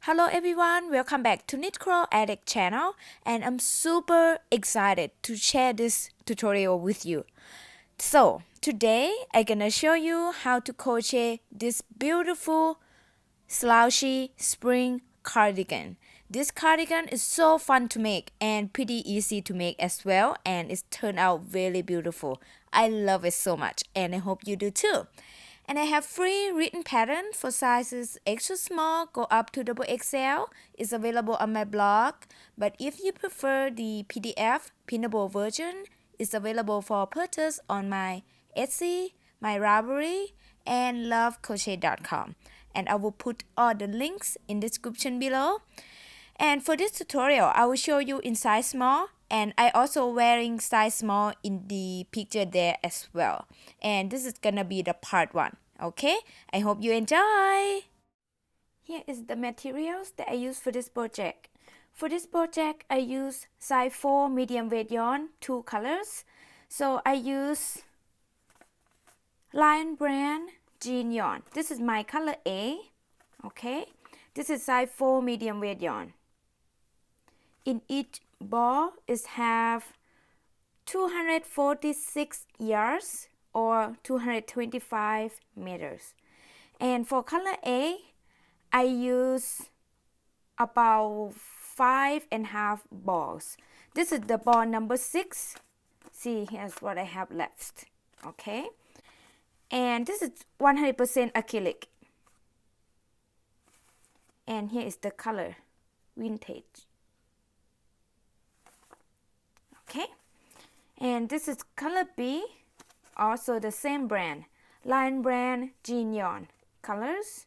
Hello everyone, welcome back to KnitcroAddict channel, and I'm super excited to share this tutorial with you. So today I'm gonna show you how to crochet this beautiful slouchy spring cardigan. This cardigan is so fun to make and pretty easy to make as well, and it's turned out really beautiful. I love it so much and I hope you do too. And I have free written pattern for sizes extra small go up to XXL. It's available on my blog, but if you prefer the PDF printable version, it's available for purchase on my Etsy, my Ravelry, and lovecrochet.com. And I will put all the links in the description below. And for this tutorial, I will show you in size small, and I also wearing size small in the picture there as well. And this is gonna be the part 1, okay? I hope you enjoy! Here is the materials that I use for this project. For this project, I use size 4 medium weight yarn, 2 colors. So I use Lion brand jean yarn. This is my color A, okay? This is size 4 medium weight yarn. In each ball is have 246 yards or 225 meters. And for color A, I use about 5.5 balls. This is the ball number 6. See, here's what I have left, okay? And this is 100% acrylic. And here is the color, vintage. Okay, and this is color B, also the same brand, Lion brand jean yarn colors,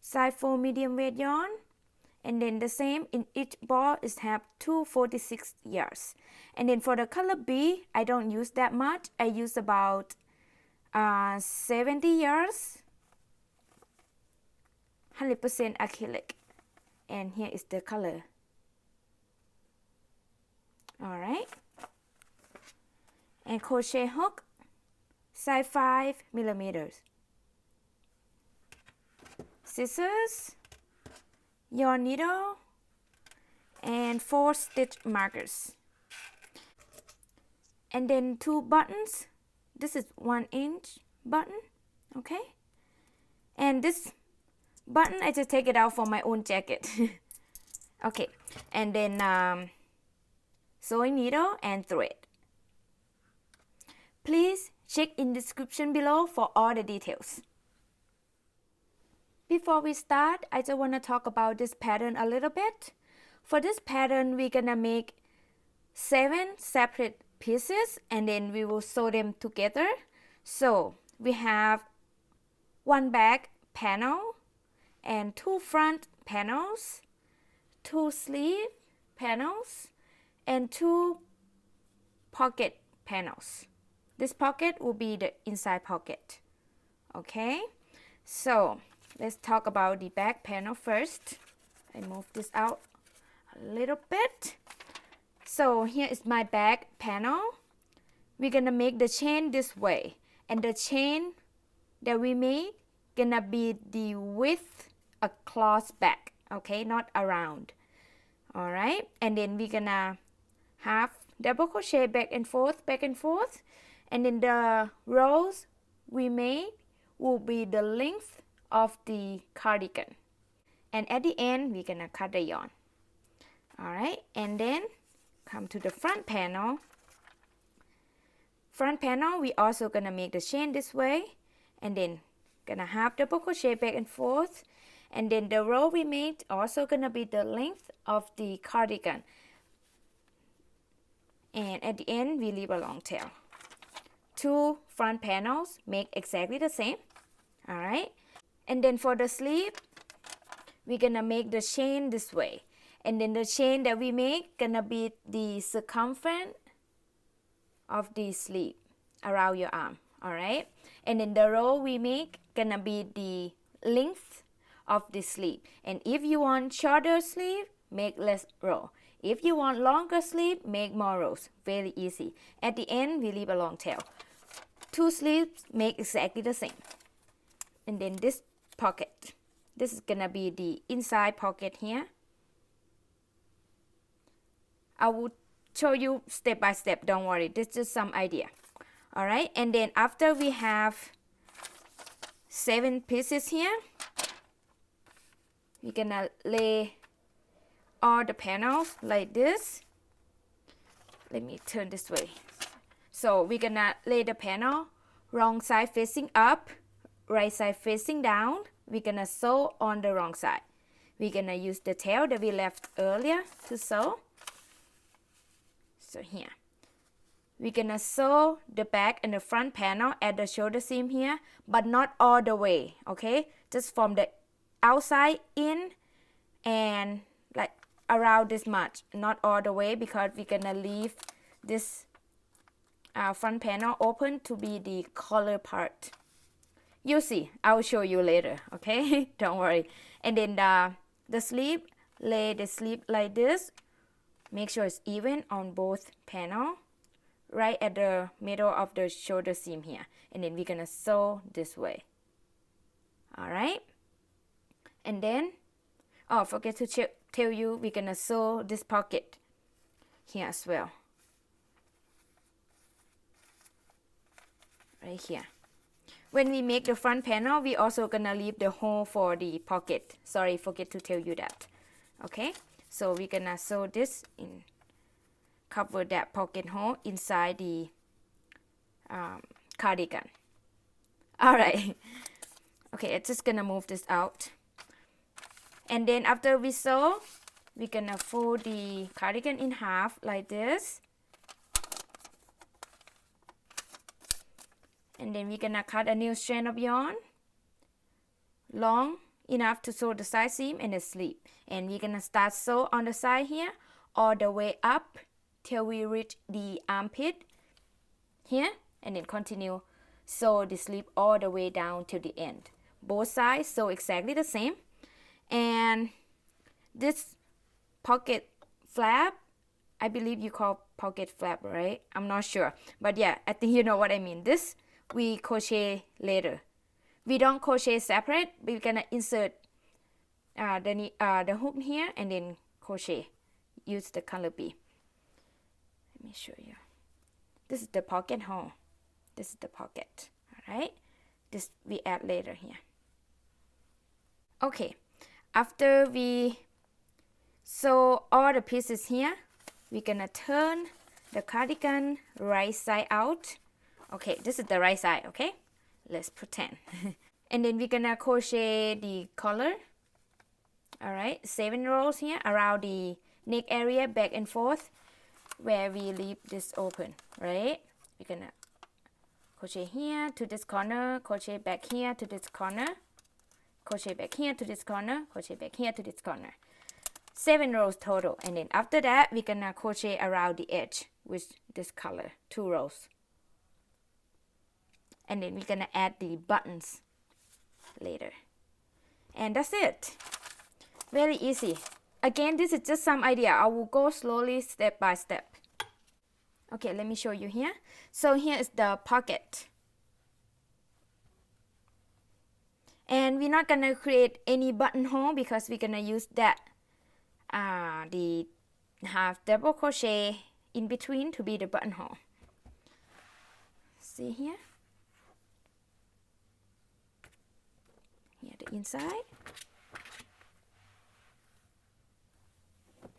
size 4 medium weight yarn, and then the same in each ball is have 246 yards. And then for the color B, I don't use that much. I use about 70 yards, 100% acrylic, and here is the color. Alright, and crochet hook, size 5 millimeters, scissors, yarn needle, and 4 stitch markers. And then 2 buttons. This is 1-inch button, okay? And this button, I just take it out for my own jacket. Okay, and then sewing needle and thread. Please check in the description below for all the details. Before we start, I just want to talk about this pattern a little bit. For this pattern, we're gonna make 7 separate pieces and then we will sew them together. So we have 1 back panel and 2 front panels, 2 sleeve panels, and 2 pocket panels. This pocket will be the inside pocket. Okay, so let's talk about the back panel first. I move this out a little bit. So here is my back panel. We're gonna make the chain this way, and the chain that we made gonna be the width across back, okay, not around. All right, and then we're gonna have double crochet back and forth, and then the rows we made will be the length of the cardigan. And at the end, we're gonna cut the yarn. All right, and then come to the front panel. Front panel, we also gonna make the chain this way, and then gonna have double crochet back and forth, and then the row we made also gonna be the length of the cardigan. And at the end, we leave a long tail. 2 front panels make exactly the same. All right, and then for the sleeve, we're gonna make the chain this way, and then the chain that we make gonna be the circumference of the sleeve around your arm. All right, and then the row we make gonna be the length of the sleeve. And if you want shorter sleeve, make less row. If you want longer sleeve, make more rows. Very easy. At the end, we leave a long tail. 2 sleeves make exactly the same. And then this pocket. This is gonna be the inside pocket here. I will show you step by step, don't worry, this is just some idea. All right, and then after we have 7 pieces here, we're gonna lay all the panels like this. Let me turn this way. So we're gonna lay the panel wrong side facing up, right side facing down. We're gonna sew on the wrong side. We're gonna use the tail that we left earlier to sew. So here, we're gonna sew the back and the front panel at the shoulder seam here, but not all the way, okay? Just from the outside in and like around this much, not all the way, because we're gonna leave this front panel open to be the collar part. You'll see, I'll show you later, okay? Don't worry. And then the sleeve, lay the sleeve like this. Make sure it's even on both panels, right at the middle of the shoulder seam here. And then we're gonna sew this way. All right. And then, oh, forget to tell you, we're gonna sew this pocket here as well. Right here. When we make the front panel, we also gonna leave the hole for the pocket. Sorry, forget to tell you that. Okay. So we're gonna sew this in, cover that pocket hole inside the cardigan. All right. Okay, it's just gonna move this out. And then after we sew, we're gonna fold the cardigan in half like this. And then we're gonna cut a new strand of yarn, long enough to sew the side seam and the sleeve. And we're gonna start sew on the side here all the way up till we reach the armpit here, and then continue sew the sleeve all the way down to the end. Both sides sew exactly the same. And this pocket flap, I believe you call pocket flap, right? I'm not sure, but yeah, I think you know what I mean. This we crochet later. We don't crochet separate. We're gonna insert the hook here and then crochet. Use the color B. Let me show you. This is the pocket hole. This is the pocket. All right. This we add later here. Okay. After we sew all the pieces here, we're gonna turn the cardigan right side out. Okay, this is the right side. Okay. Let's pretend. And then we're gonna crochet the collar. All right, 7 rows here around the neck area, back and forth, where we leave this open, right? We're gonna crochet here to this corner, crochet back here to this corner, crochet back here to this corner, crochet back here to this corner. 7 rows total. And then after that, we're gonna crochet around the edge with this color, 2 rows. And then we're gonna add the buttons later. And that's it. Very easy. Again, this is just some idea. I will go slowly, step by step. Okay, let me show you here. So here is the pocket. And we're not gonna create any buttonhole because we're gonna use that the half double crochet in between to be the buttonhole. See here? Here the inside.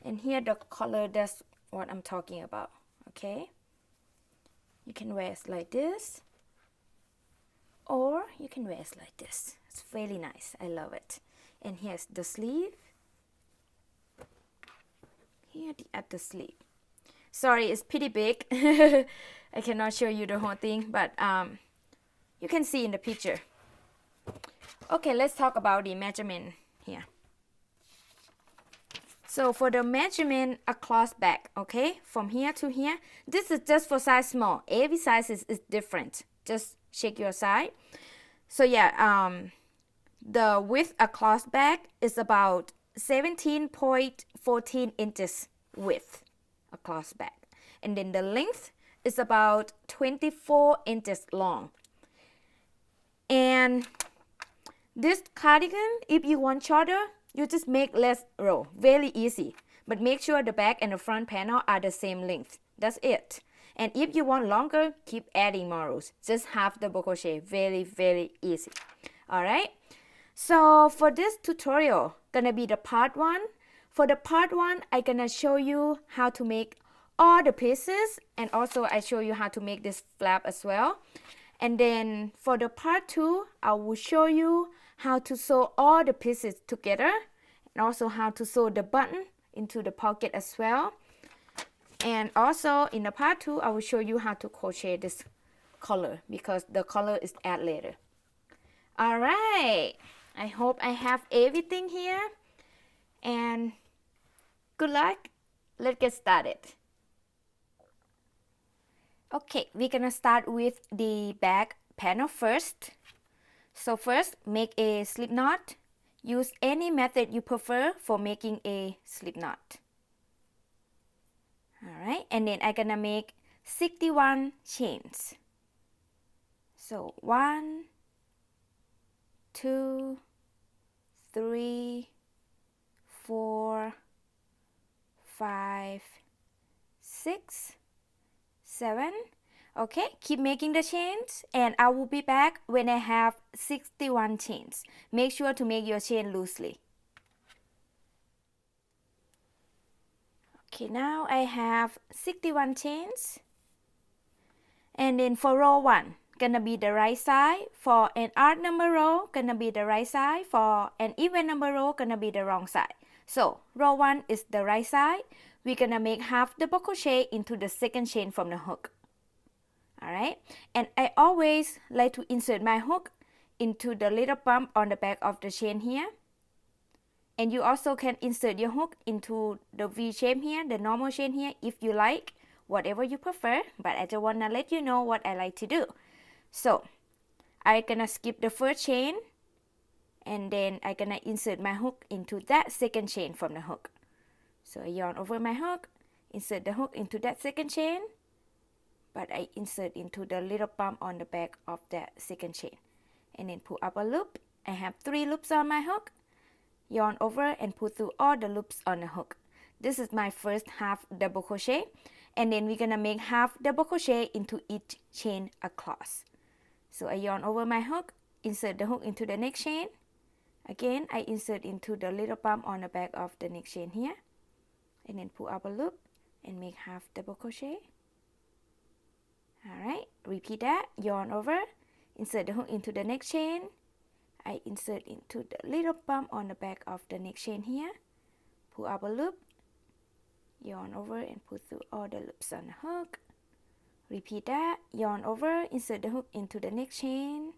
And here the color, that's what I'm talking about, okay? You can wear it like this, or you can wear it like this. It's really nice, I love it. And here's the sleeve. Here at the sleeve. Sorry, it's pretty big. I cannot show you the whole thing, but you can see in the picture. Okay, let's talk about the measurement here. So for the measurement across back, okay, from here to here, this is just for size small. Every size is different. Just check your side. So yeah, the width across back is about 17.14 inches width across back. And then the length is about 24 inches long. And This cardigan, if you want shorter, you just make less row. Very easy. But make sure the back and the front panel are the same length. That's it. And if you want longer, keep adding more rows. Just half double crochet. Very, very easy. Alright. So for this tutorial, gonna be the part 1. For the part 1, I'm gonna show you how to make all the pieces, and also I show you how to make this flap as well. And then for the part 2, I will show you how to sew all the pieces together, and also how to sew the button into the pocket as well. And also in the part 2, I will show you how to crochet this color, because the color is added later. Alright, I hope I have everything here, and good luck. Let's get started. Okay, we're gonna start with the back panel first. So first, make a slip knot. Use any method you prefer for making a slip knot. Alright, and then I'm gonna make 61 chains. So 1, 2, 3, 4, 5, 6, 7. Okay, keep making the chains, and I will be back when I have 61 chains. Make sure to make your chain loosely. Okay, now I have 61 chains. And then for row 1, gonna be the right side. For an odd number row, gonna be the right side. For an even number row, gonna be the wrong side. So row 1 is the right side. We're gonna make half double crochet into the second chain from the hook. Alright, and I always like to insert my hook into the little bump on the back of the chain here. And you also can insert your hook into the V shape here, the normal chain here, if you like, whatever you prefer. But I just wanna let you know what I like to do. So I'm gonna skip the first chain, and then I'm gonna insert my hook into that second chain from the hook. So I yarn over my hook, insert the hook into that second chain, but I insert into the little bump on the back of that second chain, and then pull up a loop. I have 3 loops on my hook, yarn over and pull through all the loops on the hook. This is my first half double crochet, and then we're gonna make half double crochet into each chain across. So I yarn over my hook, insert the hook into the next chain. Again, I insert into the little bump on the back of the next chain here, and then pull up a loop and make half double crochet. Alright, repeat that, yarn over, insert the hook into the next chain. I insert into the little bump on the back of the next chain here, pull up a loop, yarn over and pull through all the loops on the hook. Repeat that, yarn over, insert the hook into the next chain,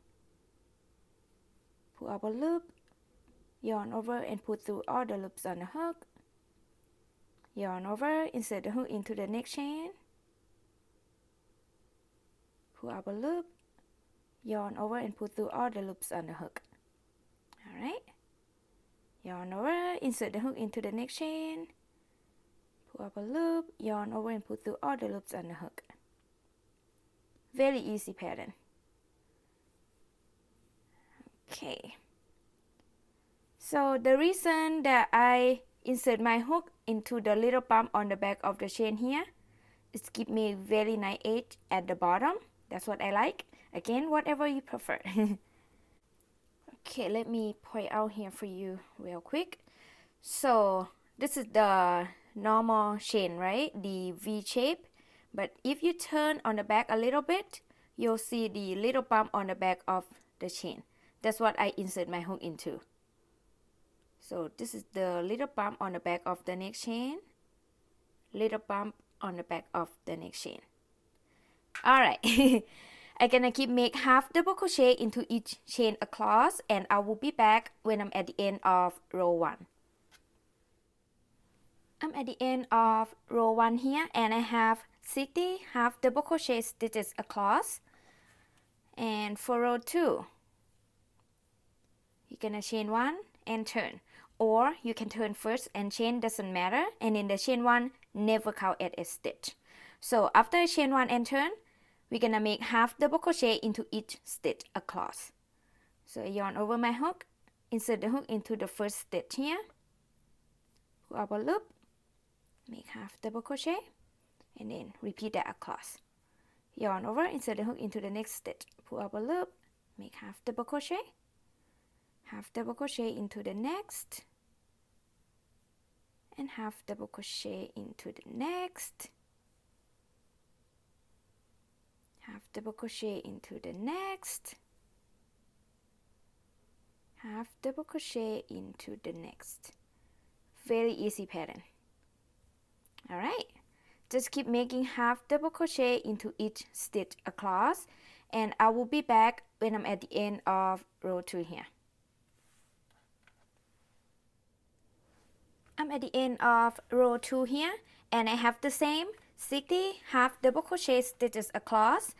pull up a loop, yarn over and pull through all the loops on the hook. Yarn over, insert the hook into the next chain, pull up a loop, yarn over and pull through all the loops on the hook. Alright, yarn over, insert the hook into the next chain, pull up a loop, yarn over and pull through all the loops on the hook. Very easy pattern. Okay, so the reason that I insert my hook into the little bump on the back of the chain here is to give me very nice edge at the bottom. That's what I like. Again, whatever you prefer. Okay, let me point out here for you real quick. So this is the normal chain, right? The V shape. But if you turn on the back a little bit, you'll see the little bump on the back of the chain. That's what I insert my hook into. So this is the little bump on the back of the next chain, little bump on the back of the next chain. Alright, I'm gonna keep make half double crochet into each chain across, and I will be back when I'm at the end of row 1. I'm at the end of row 1 here, and I have 60 half double crochet stitches across. And for row 2, you're gonna chain 1 and turn, or you can turn first and chain, doesn't matter, and in the chain 1 never count as a stitch. So after I chain 1 and turn, we're gonna make half double crochet into each stitch across. So I yarn over my hook, insert the hook into the first stitch here, pull up a loop, make half double crochet, and then repeat that across. Yarn over, insert the hook into the next stitch, pull up a loop, make half double crochet into the next, and half double crochet into the next, half double crochet into the next, half double crochet into the next. Very easy pattern. Alright, just keep making half double crochet into each stitch across, and I will be back when I'm at the end of row 2 here. I'm at the end of row 2 here, and I have the same 60 half double crochet stitches across.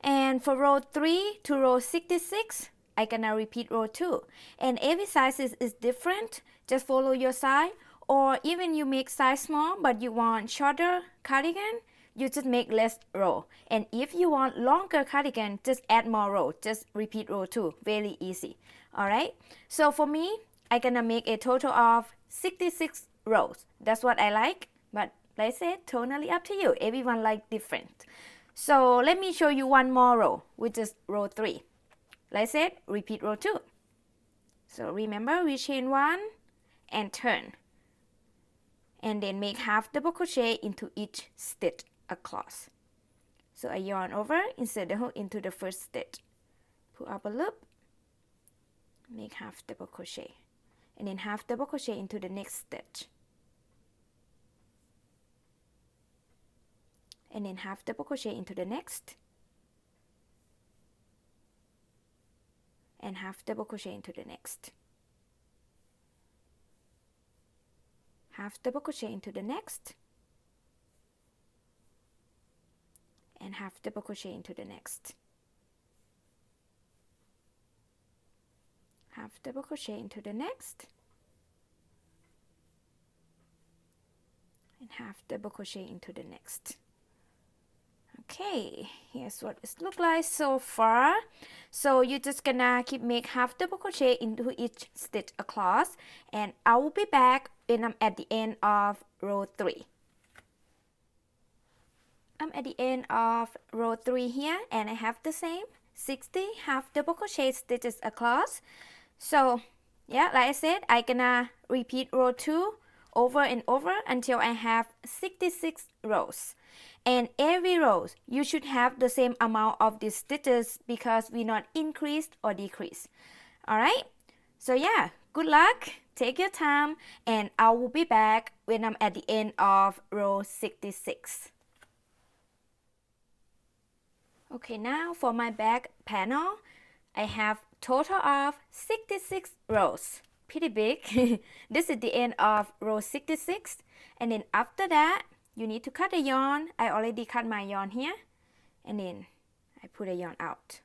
And for row 3 to row 66, I'm gonna repeat row 2. And every size is different. Just follow your size, or even you make size small but you want shorter cardigan, you just make less row. And if you want longer cardigan, just add more row. Just repeat row 2. Very easy. Alright, so for me, I'm gonna make a total of 66 rows. That's what I like, but like I said, totally up to you. Everyone like different. So let me show you one more row, which is row 3. Like I said, repeat row 2. So remember, we chain 1 and turn, and then make half double crochet into each stitch across. So I yarn over, insert the hook into the first stitch, pull up a loop, make half double crochet, and then half double crochet into the next stitch, and then half double crochet into the next, and half double crochet into the next, half double crochet into the next, and half double crochet into the next, half double crochet into the next, and half double crochet into the next. Okay, here's what it looks like so far. So you're just gonna keep make half double crochet into each stitch across, and I will be back when I'm at the end of row 3. I'm at the end of row 3 here, and I have the same 60 half double crochet stitches across. So yeah, like I said, I'm gonna repeat row 2 over and over until I have 66 rows. And every row you should have the same amount of these stitches, because we not increase or decrease. Alright, so yeah, good luck, take your time, and I will be back when I'm at the end of row 66. Okay, now for my back panel, I have total of 66 rows. Pretty big. This is the end of row 66, and then after that you need to cut the yarn. I already cut my yarn here, and then I put a yarn out,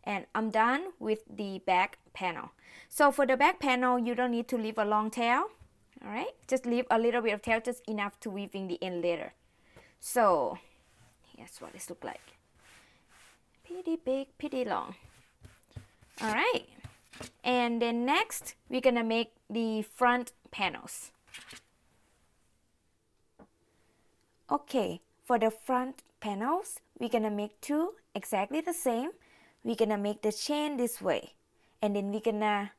and I'm done with the back panel. So for the back panel, you don't need to leave a long tail. Alright, just leave a little bit of tail, just enough to weave in the end later. So here's what it looks like. Pretty big, pretty long. Alright, and then next we're gonna make the front panels. Okay, for the front panels, we're gonna make 2 exactly the same. We're gonna make the chain this way, and then we're gonna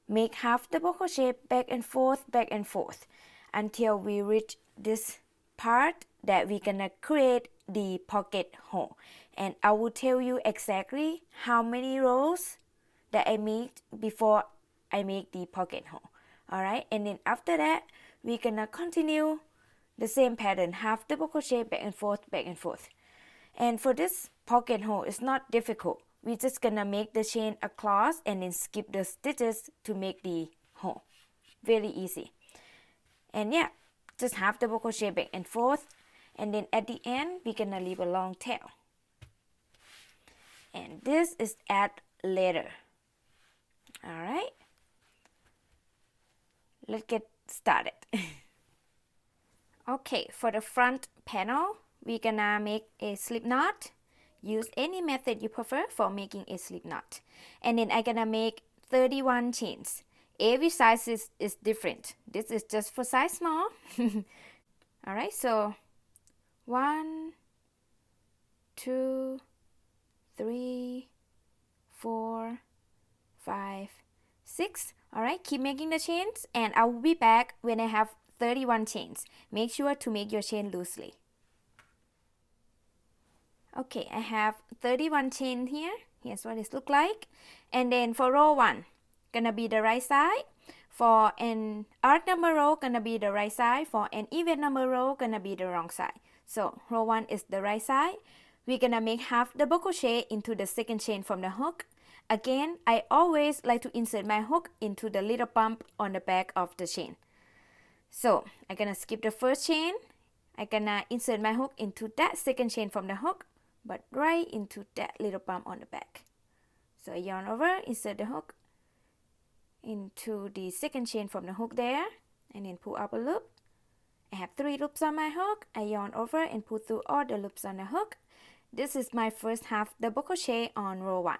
make half double crochet back and forth until we reach this part that we're gonna create the pocket hole. And I will tell you exactly how many rows that I made before I make the pocket hole. Alright, and then after that, we're gonna continue the same pattern, half double crochet back and forth. And for this pocket hole, it's not difficult. We're just gonna make the chain across and then skip the stitches to make the hole. Very easy. And yeah, just half double crochet back and forth, and then at the end we're gonna leave a long tail. And this is add later. Alright, let's get started. Okay, for the front panel, we're gonna make a slip knot Use any method you prefer for making a slip knot. And then I'm gonna make 31 chains. Every size is different. This is just for size small. Alright, so 1, 2, 3, 4, 5, 6. Alright, keep making the chains and I will be back when I have 31 chains. Make sure to make your chain loosely. Okay, I have 31 chain here. Here's what it looks like. And then for row 1, gonna be the right side. For an odd number row, gonna be the right side. For an even number row, gonna be the wrong side. So row 1 is the right side. We're gonna make half double crochet into the second chain from the hook. Again, I always like to insert my hook into the little bump on the back of the chain. So I'm gonna skip the first chain. I'm gonna insert my hook into that second chain from the hook, but right into that little bump on the back. So I yarn over, insert the hook into the second chain from the hook there, and then pull up a loop. I have 3 loops on my hook. I yarn over and pull through all the loops on the hook. This is my first half double crochet on row 1.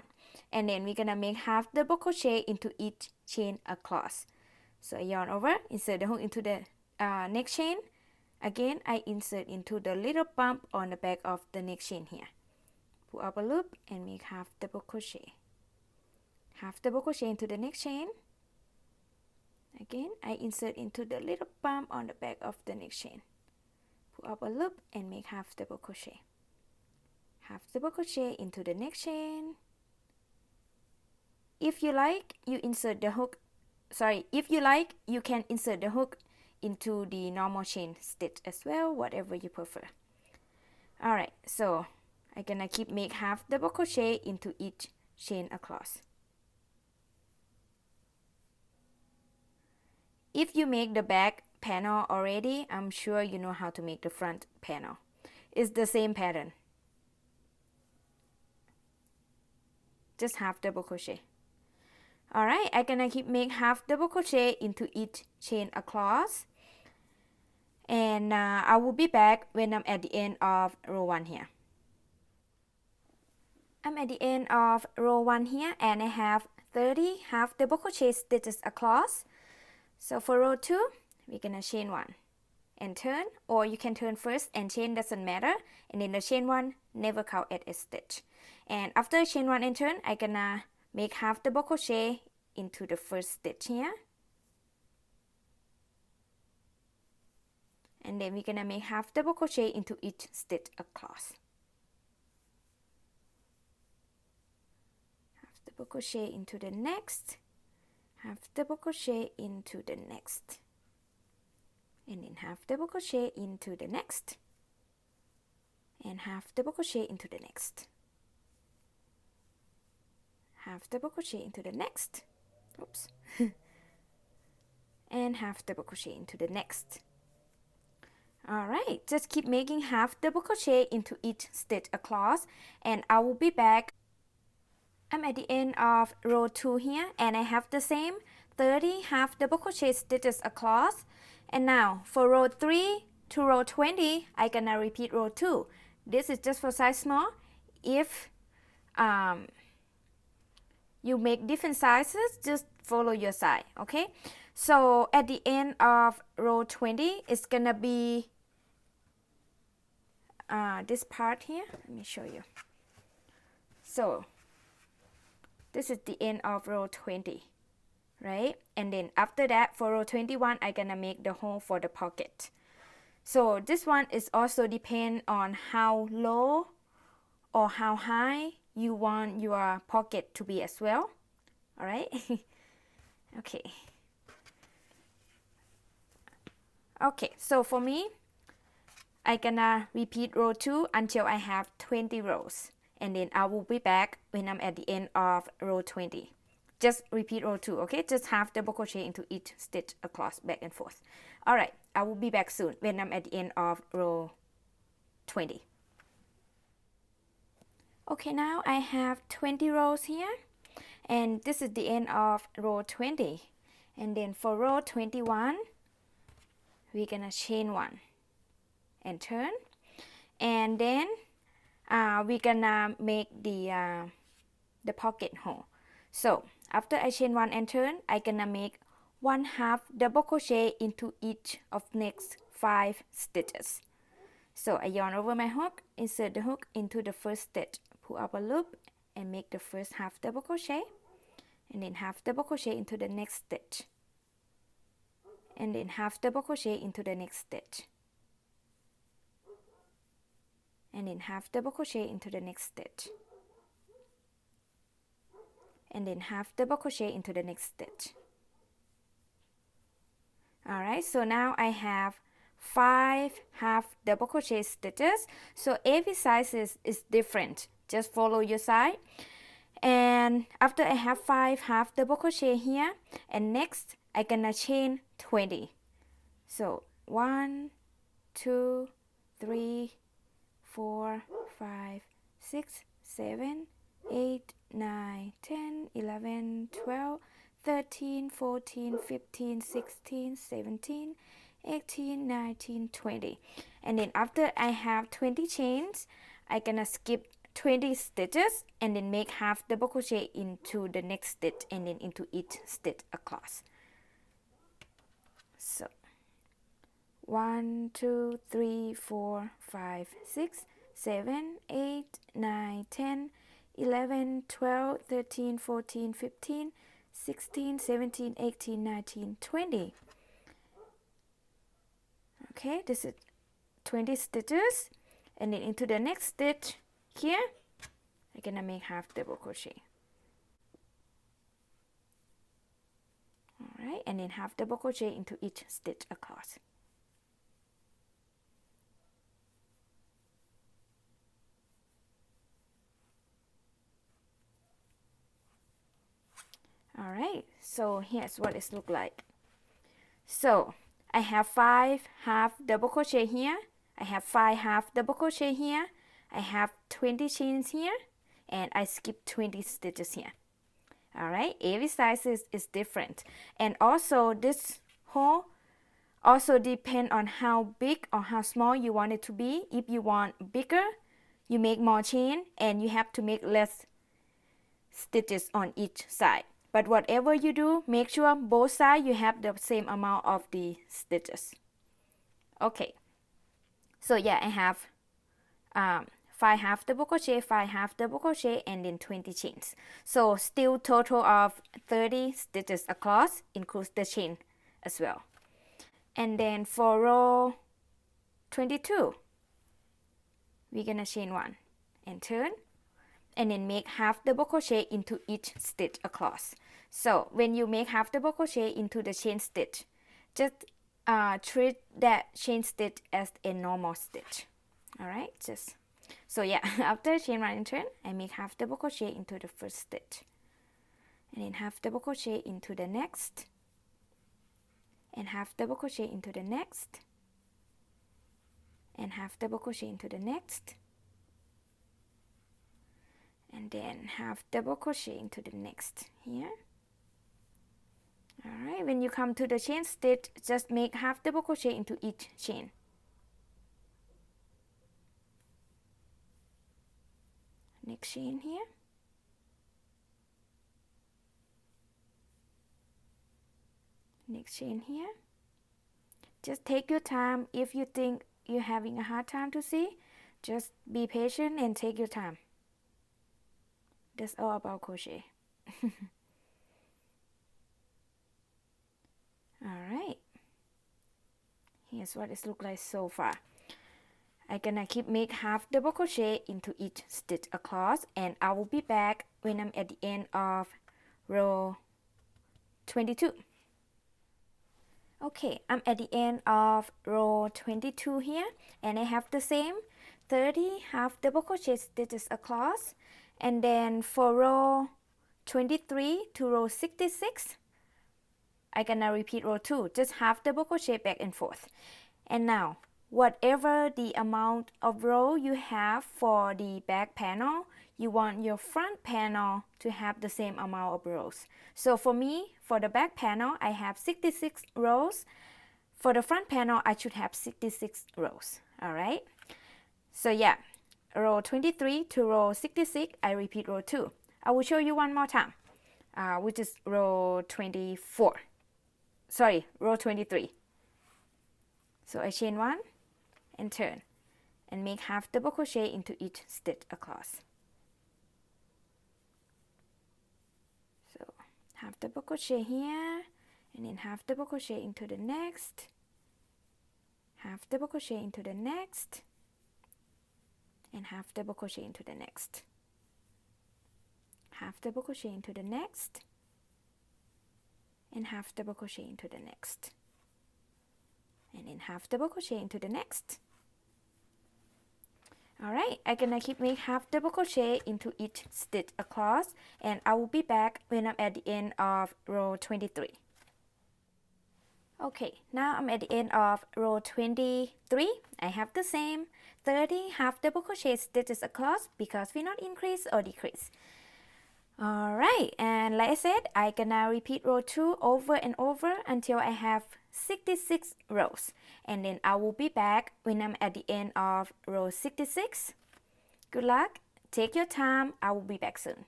And then we're gonna make half double crochet into each chain across. So I yarn over, insert the hook into the next chain. Again, I insert into the little bump on the back of the next chain here. Pull up a loop and make half double crochet. Half double crochet into the next chain. Again, I insert into the little bump on the back of the next chain. Pull up a loop and make half double crochet. Half double crochet into the next chain. If you like, you insert the hook. If you like, you can insert the hook into the normal chain stitch as well, whatever you prefer. Alright, so I'm gonna keep make half double crochet into each chain across. If you make the back panel already, I'm sure you know how to make the front panel. It's the same pattern. Just half double crochet. Alright, I'm gonna keep make half double crochet into each chain across. And I will be back when I'm at the end of row 1 here. I'm at the end of row 1 here and I have 30 half double crochet stitches across. So for row 2, we're gonna chain 1 and turn, or you can turn first and chain, doesn't matter. And then the chain 1 never count as a stitch. And after chain 1 and turn, I'm gonna make half double crochet into the first stitch here. And then we're gonna make half double crochet into each stitch across. Half double crochet into the next, half double crochet into the next, and then half double crochet into the next, and half double crochet into the next, half double crochet into the next, oops, and half double crochet into the next. Alright, just keep making half double crochet into each stitch across and I will be back. I'm at the end of row 2 here and I have the same 30 half double crochet stitches across. And now for row 3 to row 20, I'm gonna repeat row 2. This is just for size small. If you make different sizes, just follow your size, okay? So at the end of row 20, it's gonna be this part here. Let me show you. So this is the end of row 20, right? And then after that, for row 21, I'm gonna make the hole for the pocket. So this one is also depend on how low or how high you want your pocket to be as well. All right. Okay. Okay, so for me, I'm gonna repeat row 2 until I have 20 rows. And then I will be back when I'm at the end of row 20. Just repeat row 2, okay? Just half double crochet into each stitch across, back and forth. Alright, I will be back soon when I'm at the end of row 20. Okay, now I have 20 rows here. And this is the end of row 20. And then for row 21, we're gonna chain 1 and turn. And then we're gonna make the pocket hole. So after I chain 1 and turn, I'm gonna make 1/2 double crochet into each of next 5 stitches. So I yarn over my hook, insert the hook into the first stitch, pull up a loop and make the first 1/2 double crochet, and then 1/2 double crochet into the next stitch, and then 1/2 double crochet into the next stitch, and then 1/2 double crochet into the next stitch, and then 1/2 double crochet into the next stitch. Alright, so now I have 5 1/2 double crochet stitches. So every size is different. Just follow your side. And after I have 5 1/2 double crochet here, and next I'm gonna chain 20. So 1, 2, 3, 4, 5, 6, 7, 8, 9, 10, 11, 12, 13, 14, 15, 16, 17, 18, 19, 20. And then after I have 20 chains, I'm gonna skip 20 stitches and then make 1/2 double crochet into the next stitch and then into each stitch across. So 1, 2, 3, 4, 5, 6, 7, 8, 9, 10, 11, 12, 13, 14, 15, 16, 17, 18, 19, 20. Okay, this is 20 stitches, and then into the next stitch here, I'm gonna make 1/2 double crochet. Alright, and then 1/2 double crochet into each stitch across. Alright, so here's what it looks like. So I have 5 1/2 double crochet here, I have 5 1/2 double crochet here, I have 20 chains here, and I skip 20 stitches here. Alright, every size is different. And also this hole also depends on how big or how small you want it to be. If you want bigger, you make more chain and you have to make less stitches on each side. But whatever you do, make sure both sides you have the same amount of the stitches. Okay, so yeah, I have 5 1/2 double crochet, 5 1/2 double crochet, and then 20 chains. So still total of 30 stitches across, includes the chain as well. And then for row 22, we're gonna chain 1 and turn, and then make 1/2 double crochet into each stitch across. So when you make 1/2 double crochet into the chain stitch, just treat that chain stitch as a normal stitch. Alright, so yeah, after chain 1 and turn, I make 1/2 double crochet into the first stitch, and then 1/2 double crochet into the next, and 1/2 double crochet into the next, and 1/2 double crochet into the next, and then 1/2 double crochet into the next here. Alright, when you come to the chain stitch, just make 1/2 double crochet into each chain. Next chain here, next chain here. Just take your time. If you think you're having a hard time to see, just be patient and take your time. That's all about crochet. Alright, here's what it looks like so far. I'm gonna make 1/2 double crochet into each stitch across, and I will be back when I'm at the end of row 22. Okay, I'm at the end of row 22 here, and I have the same 30 1/2 double crochet stitches across. And then for row 23 to row 66, I'm gonna repeat row 2, just 1/2 double crochet back and forth. And now, whatever the amount of row you have for the back panel, you want your front panel to have the same amount of rows. So for me, for the back panel, I have 66 rows. For the front panel, I should have 66 rows. Alright, so yeah, row 23 to row 66, I repeat row 2. I will show you one more time, which is row 24. Sorry, row 23. So I chain 1 and turn and make half double crochet into each stitch across. So half double crochet here, and then half double crochet into the next, half double crochet into the next, and half double crochet into the next, half double crochet into the next, and half double crochet into the next, and then half double crochet into the next. Alright, I'm gonna keep make half double crochet into each stitch across, and I will be back when I'm at the end of row 23. Okay, now I'm at the end of row 23. I have the same 30 half double crochet stitches across because we not increase or decrease. Alright, and like I said, I'm gonna repeat row 2 over and over until I have 66 rows, and then I will be back when I'm at the end of row 66. Good luck, take your time, I will be back soon.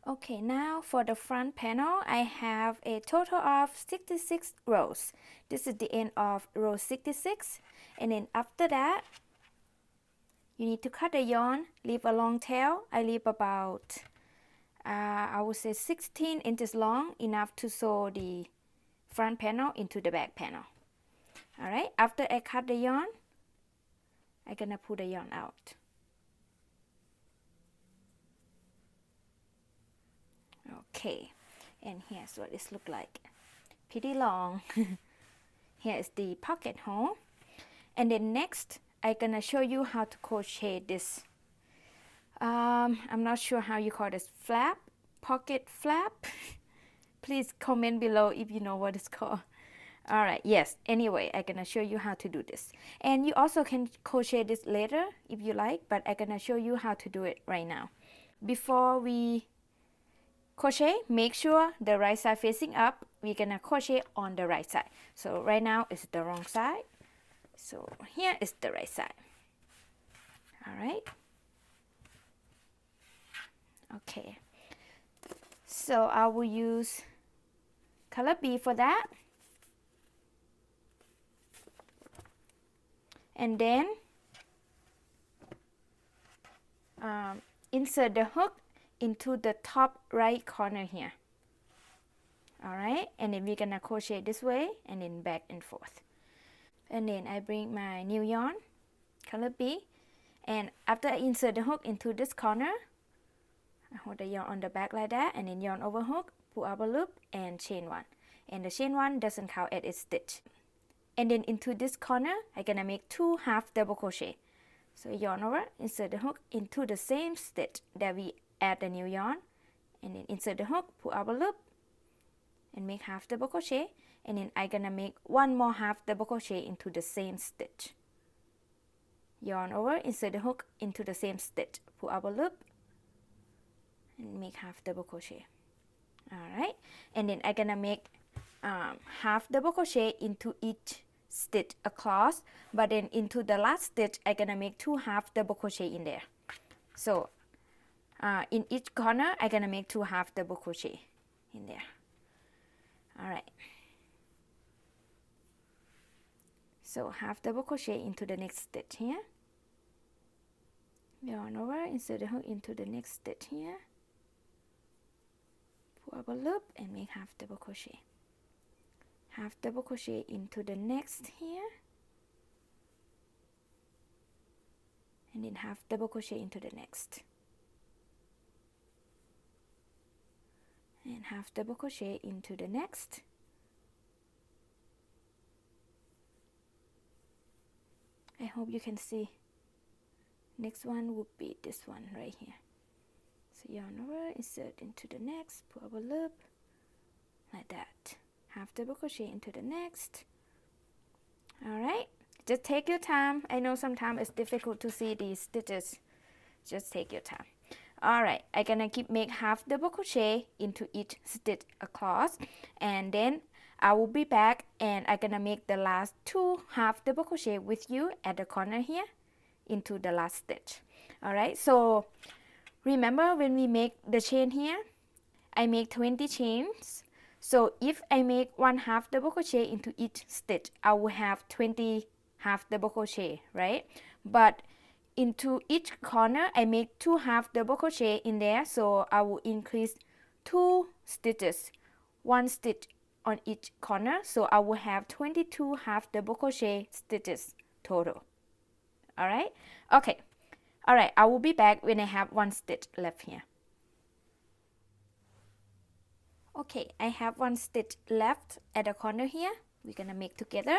Okay, now for the front panel, I have a total of 66 rows. This is the end of row 66, and then after that, you need to cut the yarn, leave a long tail. I leave about, I would say 16 inches long, enough to sew the front panel into the back panel. Alright, after I cut the yarn, I'm gonna pull the yarn out. Okay, and here's what this look like. Pretty long. Here is the pocket hole, and then next I'm gonna show you how to crochet this. I'm not sure how you call this flap, pocket flap. Please comment below if you know what it's called. Alright, yes, anyway, I'm gonna show you how to do this, and you also can crochet this later if you like, but I'm gonna show you how to do it right now. Before we crochet, make sure the right side facing up. We're gonna crochet on the right side. So right now it's the wrong side, so here is the right side. Alright, okay, so I will use color B for that, and then insert the hook into the top right corner here. Alright, and then we're gonna crochet this way and then back and forth. And then I bring my new yarn, color B, and after I insert the hook into this corner, I hold the yarn on the back like that, and then yarn over hook, pull up a loop, and chain 1. And the chain 1 doesn't count as a stitch. And then into this corner, I'm gonna make 2 half double crochet. So yarn over, insert the hook into the same stitch that we add the new yarn, and then insert the hook, pull up a loop, and make half double crochet, and then I'm gonna make 1 more half double crochet into the same stitch. Yarn over, insert the hook into the same stitch, pull up a loop, and make half double crochet. Alright, and then I'm gonna make half double crochet into each stitch across, but then into the last stitch I'm gonna make 2 half double crochet in there. So in each corner I'm gonna make 2 half double crochet in there. Alright, so half double crochet into the next stitch here, yarn over, insert the hook into the next stitch here, pull up a loop, and make half double crochet. Half double crochet into the next here, and then half double crochet into the next, and half double crochet into the next, I hope you can see. Next one would be this one right here. So yarn over, insert into the next, pull up a loop, like that. Half double crochet into the next. Alright, just take your time. I know sometimes it's difficult to see these stitches. Just take your time. Alright, I'm gonna keep make half double crochet into each stitch across, and then I will be back and I'm gonna make the last 2 half double crochet with you at the corner here into the last stitch. Alright, so remember when we make the chain here, I make 20 chains. So if I make 1 half double crochet into each stitch, I will have 20 half double crochet, right? But into each corner, I make 2 half double crochet in there, so I will increase 2 stitches, 1 stitch on each corner, so I will have 22 half double crochet stitches total. Alright, okay. Alright, I will be back when I have 1 stitch left here. Okay, I have 1 stitch left at the corner here. We're gonna make together.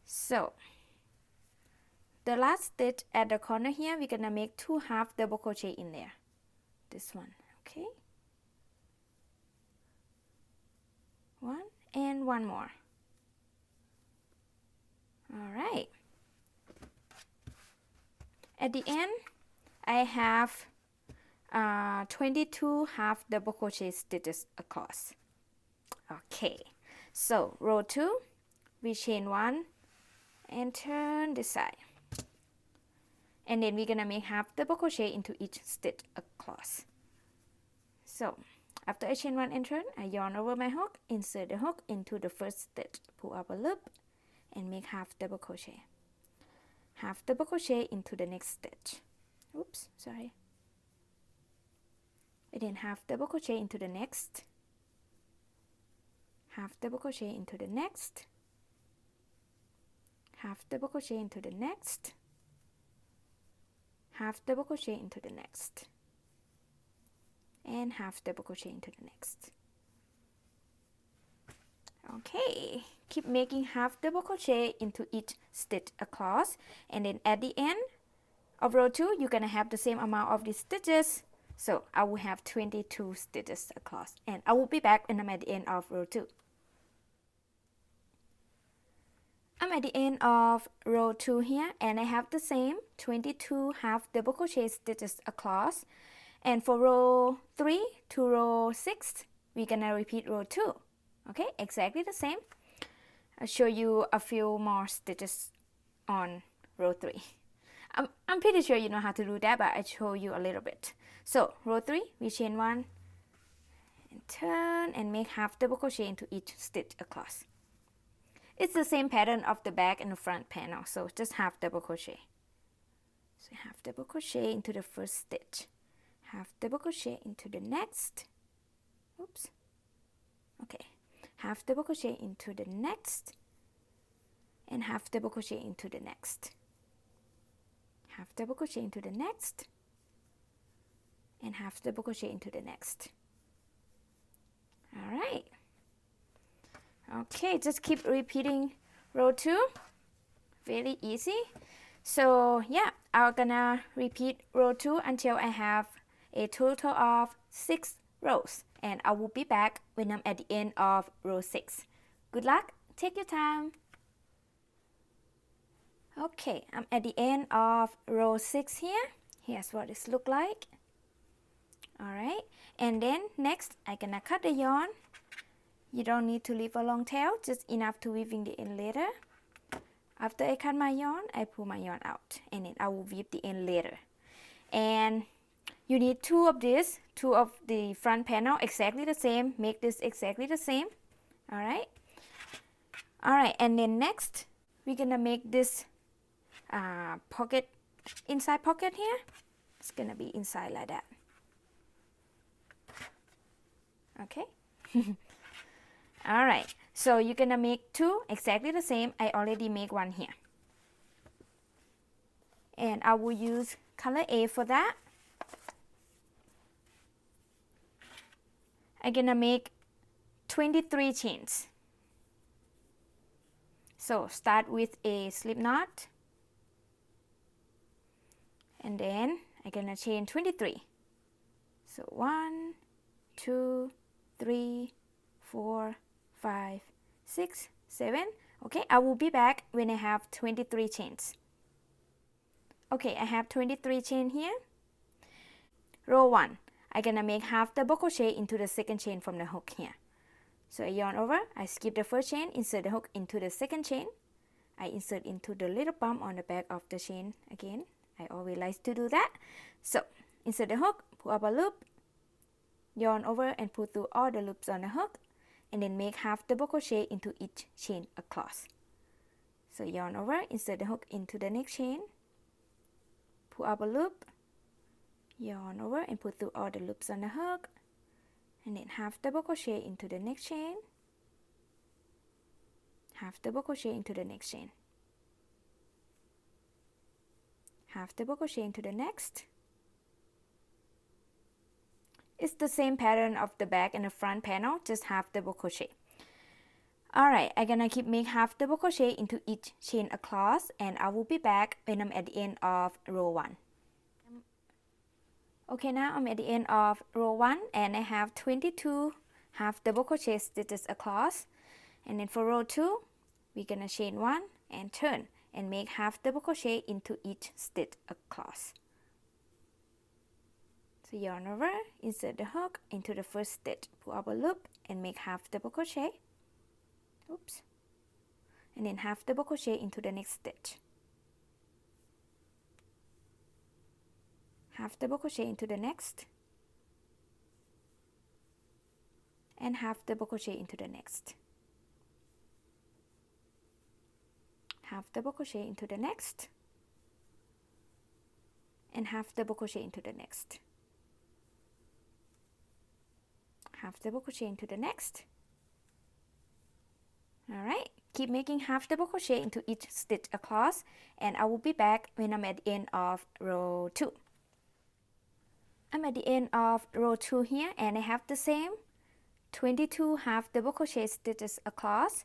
So the last stitch at the corner here, we're gonna make 2 half double crochet in there. This one, okay. 1 and 1 more. Alright. At the end, I have 22 half double crochet stitches across. Okay, so row 2, we chain 1 and turn this side. And then we're gonna make half double crochet into each stitch across. So after I chain 1 and turn, I yarn over my hook, insert the hook into the first stitch, pull up a loop, and make half double crochet. Half double crochet into the next stitch. Oops, sorry. And then half double crochet into the next. Half double crochet into the next. Half double crochet into the next. Half double crochet into the next. And half double crochet into the next. Okay, keep making half double crochet into each stitch across, and then at the end of row 2 you're gonna have the same amount of these stitches, so I will have 22 stitches across, and I will be back when I'm at the end of row 2. I'm at the end of row 2 here, and I have the same 22 half double crochet stitches across, and for row 3 to row 6 we're gonna repeat row 2. Okay, exactly the same. I'll show you a few more stitches on row 3. I'm pretty sure you know how to do that, but I'll show you a little bit. So row 3, we chain 1 and turn and make half double crochet into each stitch across. It's the same pattern of the back and the front panel, so just half double crochet. So half double crochet into the first stitch, half double crochet into the next. Oops. Okay. Half double crochet into the next, and half double crochet into the next. Half double crochet into the next, and half double crochet into the next. All right. Okay, just keep repeating row 2. Very easy. So yeah, I'm gonna repeat row 2 until I have a total of 6 rows, and I will be back when I'm at the end of row 6. Good luck, take your time. Okay, I'm at the end of row 6 here. Here's what this look like. Alright, and then next I'm gonna cut the yarn. You don't need to leave a long tail, just enough to weave in the end later. After I cut my yarn, I pull my yarn out, and then I will weave the end later. And you need 2 of this, 2 of the front panel, exactly the same. Make this exactly the same. Alright. Alright, and then next, we're gonna make this pocket, inside pocket here. It's gonna be inside like that. Okay. Alright, so you're gonna make 2 exactly the same. I already made 1 here. And I will use color A for that. I'm gonna make 23 chains. So start with a slip knot, and then I'm gonna chain 23. So 1, 2, 3, 4, 5, 6, 7. Okay, I will be back when I have 23 chains. Okay, I have 23 chain here. Row 1, I'm gonna make half double crochet into the second chain from the hook here. So I yarn over, I skip the first chain, insert the hook into the second chain. I insert into the little bump on the back of the chain again. I always like to do that. So insert the hook, pull up a loop, yarn over and pull through all the loops on the hook, and then make half double crochet into each chain across. So yarn over, insert the hook into the next chain, pull up a loop, yarn over and pull through all the loops on the hook, and then half double crochet into the next chain, half double crochet into the next chain, half double crochet into the next. It's the same pattern of the back and the front panel, just half double crochet. Alright, I'm gonna keep make half double crochet into each chain across, and I will be back when I'm at the end of row 1. Okay, now I'm at the end of row 1 and I have 22 half double crochet stitches across. And then for row 2, we're gonna chain 1 and turn and make half double crochet into each stitch across. So yarn over, insert the hook into the first stitch, pull up a loop and make half double crochet. Oops. And then half double crochet into the next stitch. Half double crochet into the next. And half double crochet into the next. Half double crochet into the next. And half double crochet into the next. Half double crochet into the next. Alright, keep making half double crochet into each stitch across, and I will be back when I'm at the end of row 2. I'm at the end of row 2 here, and I have the same 22 half double crochet stitches across.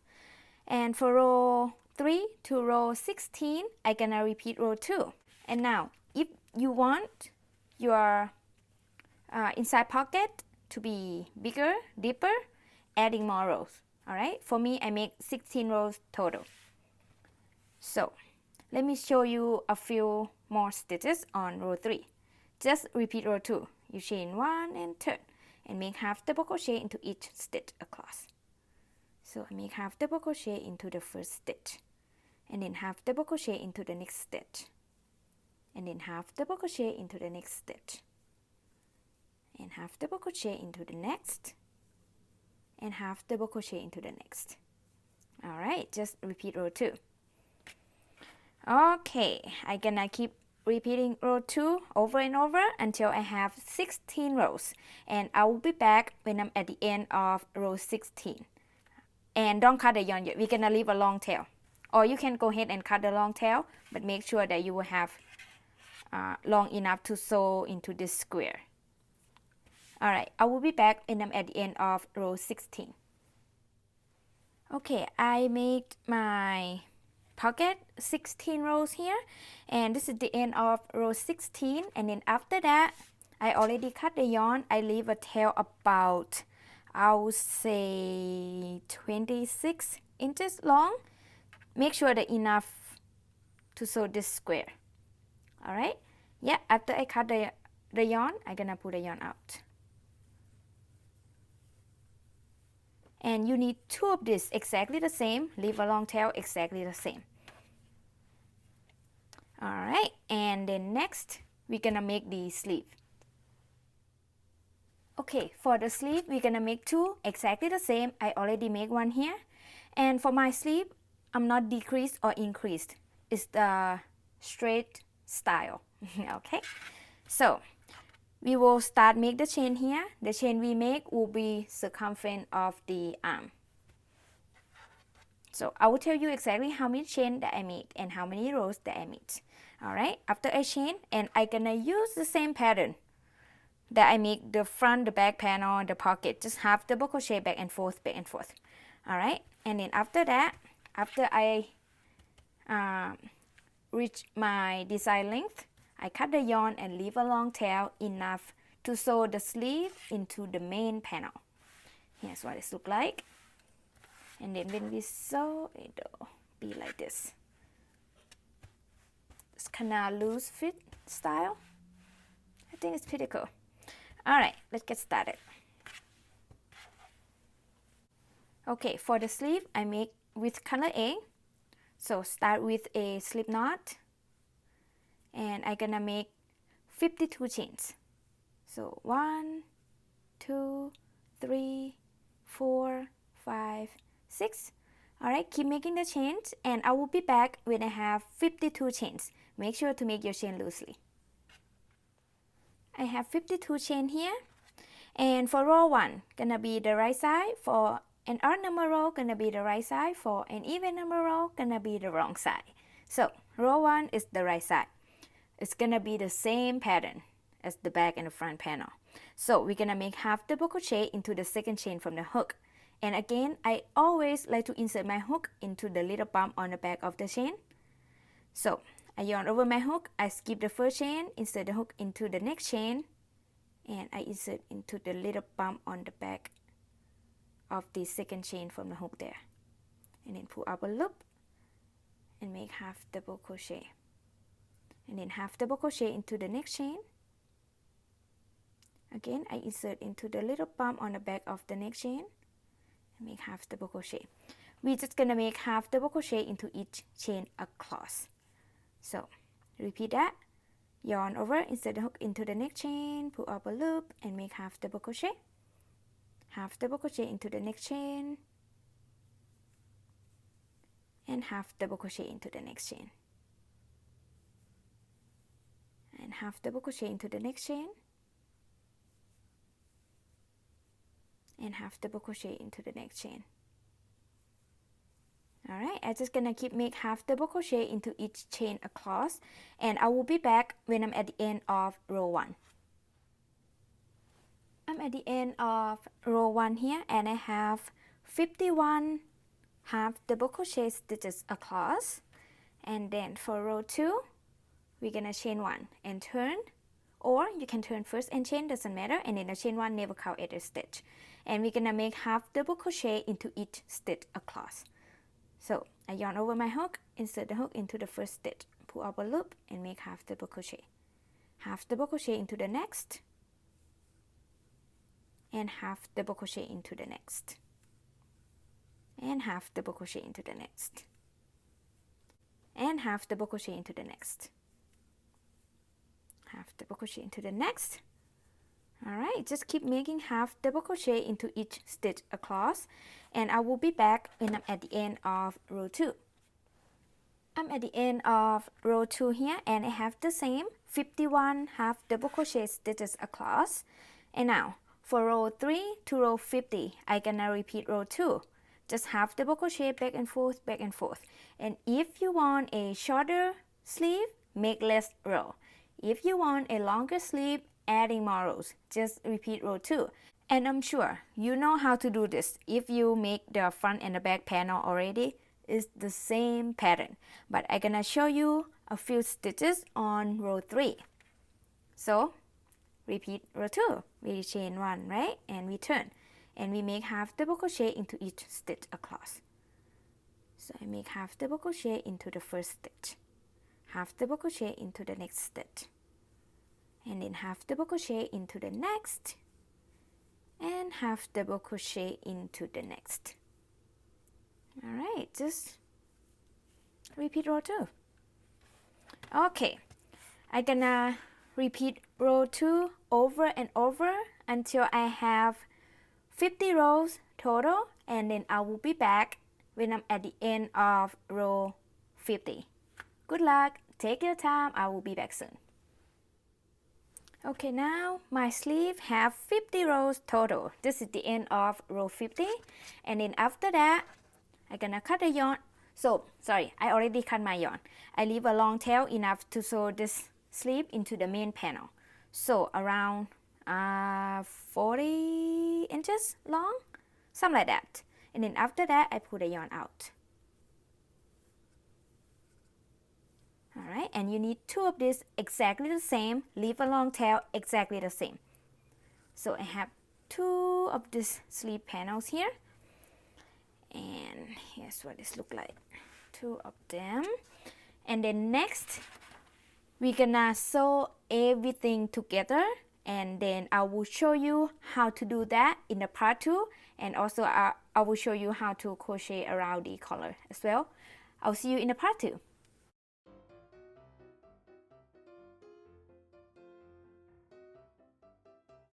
And for row 3 to row 16, I'm gonna repeat row 2. And now, if you want your inside pocket to be bigger, deeper, adding more rows. Alright, for me, I make 16 rows total. So, let me show you a few more stitches on row 3. Just repeat row 2. You chain 1 and turn, and make half double crochet into each stitch across. So, I make half double crochet into the first stitch, and then half double crochet into the next stitch, and then half double crochet into the next stitch, and half double crochet into the next, and half double crochet into the next. Alright, just repeat row 2. Okay, I'm gonna keep repeating row 2 over and over until I have 16 rows, and I will be back when I'm at the end of row 16. And don't cut the yarn yet, we're gonna leave a long tail, or you can go ahead and cut the long tail, but make sure that you will have long enough to sew into this square. Alright, I will be back when I'm at the end of row 16. Okay, I made my pocket 16 rows here, and this is the end of row 16. And then after that, I already cut the yarn. I leave a tail about, I would say 26 inches long. Make sure that enough to sew this square. Alright, yeah, after I cut the yarn, I'm gonna pull the yarn out. And you need 2 of this exactly the same, leave a long tail exactly the same. Alright, and then next we're gonna make the sleeve. Okay, for the sleeve we're gonna make 2 exactly the same. I already made one here, and for my sleeve I'm not decreased or increased, it's the straight style. Okay, so we will start make the chain here. The chain we make will be circumference of the arm. So I will tell you exactly how many chain that I made and how many rows that I made. Alright, after I chain, and I'm gonna use the same pattern that I make the front, the back panel, the pocket, just half double crochet back and forth, back and forth. Alright, and then after that, after I reach my desired length, I cut the yarn and leave a long tail enough to sew the sleeve into the main panel. Here's what it looks like. And then when we sew, it'll be like this. It's kind of loose fit style. I think it's pretty cool. Alright, let's get started. Okay, for the sleeve, I make with color A. So start with a slip knot, and I'm gonna make 52 chains. So 1, 2, 3, 4, 5, 6. Alright, keep making the chains, and I will be back when I have 52 chains. Make sure to make your chain loosely. I have 52 chain here, and for row 1, gonna be the right side. For an odd number row, gonna be the right side. For an even number row, gonna be the wrong side. So row 1 is the right side. It's gonna be the same pattern as the back and the front panel. So we're gonna make half double crochet into the second chain from the hook. And again, I always like to insert my hook into the little bump on the back of the chain. So I yarn over my hook, I skip the first chain, insert the hook into the next chain, and I insert into the little bump on the back of the second chain from the hook there. And then pull up a loop and make half double crochet. And then half double crochet into the next chain. Again, I insert into the little bump on the back of the next chain and make half double crochet. We're just gonna make half double crochet into each chain across. So repeat that. Yarn over, insert the hook into the next chain, pull up a loop and make half double crochet. Half double crochet into the next chain, and half double crochet into the next chain, and half double crochet into the next chain, and half double crochet into the next chain. Alright, I'm just gonna keep make half double crochet into each chain across, and I will be back when I'm at the end of row 1. I'm at the end of row 1 here, and I have 51 half double crochet stitches across. And then for row 2, we're gonna chain 1 and turn, or you can turn first and chain, doesn't matter, and then the chain 1 never count as a stitch. And we're gonna make half double crochet into each stitch across. So I yarn over my hook, insert the hook into the first stitch, pull up a loop and make half double crochet. Half double crochet into the next, and half double crochet into the next, and half double crochet into the next, and half double crochet into the next, half double crochet into the next. Alright, just keep making half double crochet into each stitch across, and I will be back when I'm at the end of row 2. I'm at the end of row 2 here, and I have the same 51 half double crochet stitches across. And now for row 3 to row 50, I'm gonna repeat row 2. Just half double crochet back and forth, back and forth. And if you want a shorter sleeve, make less row. If you want a longer sleeve, adding more rows, just repeat row 2. And I'm sure you know how to do this. If you make the front and the back panel already, it's the same pattern. But I'm gonna show you a few stitches on row 3. So repeat row 2. We chain 1, right? And we turn. And we make half double crochet into each stitch across. So I make half double crochet into the first stitch, half double crochet into the next stitch, and then half double crochet into the next, and half double crochet into the next. Alright, just repeat row 2. Okay, I'm gonna repeat row 2 over and over until I have 50 rows total, and then I will be back when I'm at the end of row 50. Good luck, take your time, I will be back soon. Okay, now my sleeve have 50 rows total. This is the end of row 50, and then after that I'm gonna cut the yarn. So sorry, I already cut my yarn. I leave a long tail enough to sew this sleeve into the main panel, so around 40 inches long, something like that. And then after that I pull the yarn out. Alright, and you need 2 of these exactly the same, leave a long tail exactly the same. So I have 2 of these sleeve panels here, and here's what this look like, 2 of them. And then next we're gonna sew everything together and then I will show you how to do that in the part 2, and also I will show you how to crochet around the collar as well. I'll see you in the part 2.